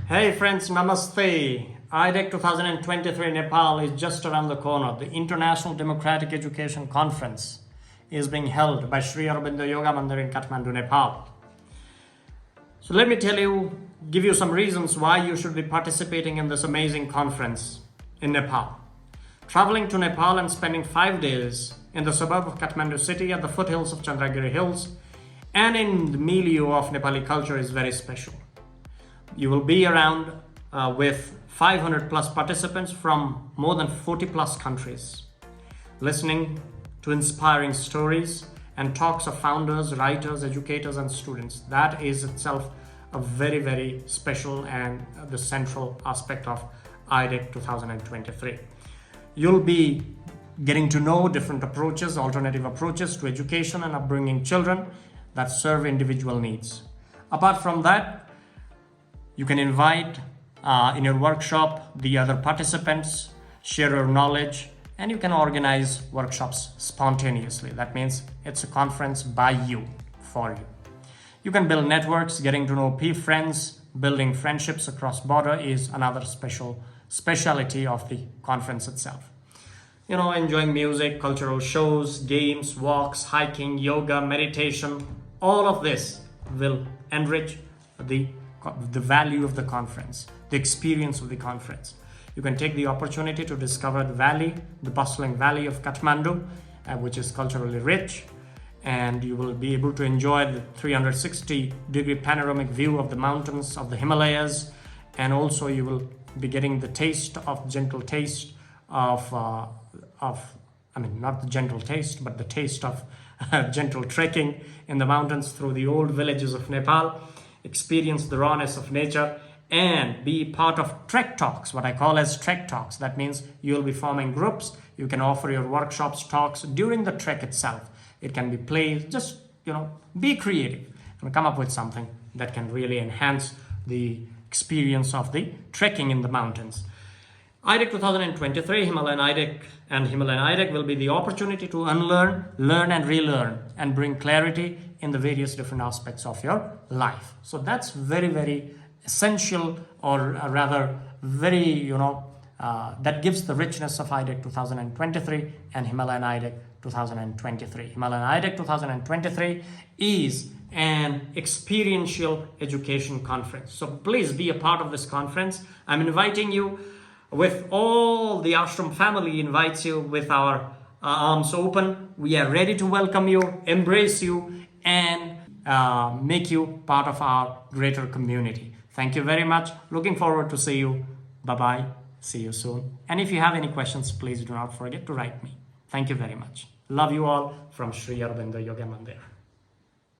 Hey friends, Namaste. IDEC 2023 Nepal is just around the corner. The International Democratic Education Conference is being held by Sri Aurobindo Yoga Mandir in Kathmandu, Nepal. So let me give you some reasons why you should be participating in this amazing conference in Nepal. Traveling to Nepal and spending 5 days in the suburb of Kathmandu City at the foothills of Chandragiri Hills and in the milieu of Nepali culture is very special. You will be around with 500 plus participants from more than 40 plus countries, listening to inspiring stories and talks of founders, writers, educators, and students. That is itself a very, very special and the central aspect of IDEC 2023. You'll be getting to know different approaches, alternative approaches to education and upbringing children that serve individual needs. Apart from that, you can invite in your workshop the other participants, share your knowledge, and you can organize workshops spontaneously. That means it's a conference by you, for you. You can build networks, getting to know friends, building friendships across border is another speciality of the conference itself. You know, enjoying music, cultural shows, games, walks, hiking, yoga, meditation, all of this will enrich the value of the conference, the experience of the conference. You can take the opportunity to discover the valley, the bustling valley of Kathmandu, which is culturally rich, and you will be able to enjoy the 360-degree panoramic view of the mountains of the Himalayas, and also you will be getting the gentle taste of gentle trekking in the mountains through the old villages of Nepal, experience the rawness of nature, and be part of trek talks, what I call as trek talks. That means you'll be forming groups. You can offer your workshops, talks during the trek itself. It can be plays, just, be creative and come up with something that can really enhance the experience of the trekking in the mountains. IDEC 2023, Himalayan IDEC and Himalayan IDEC will be the opportunity to unlearn, learn and relearn and bring clarity in the various different aspects of your life. So that's very, very essential, or rather very, that gives the richness of IDEC 2023 and Himalayan IDEC 2023. Himalayan IDEC 2023 is an experiential education conference. So please be a part of this conference. I'm inviting you with all the ashram family invites you with our arms open. We are ready to welcome you, embrace you, and make you part of our greater community. Thank you very much. Looking forward to see you. Bye-bye. See you soon. And if you have any questions, please do not forget to write me. Thank you very much. Love you all from Sri Aurobindo Yoga Mandir.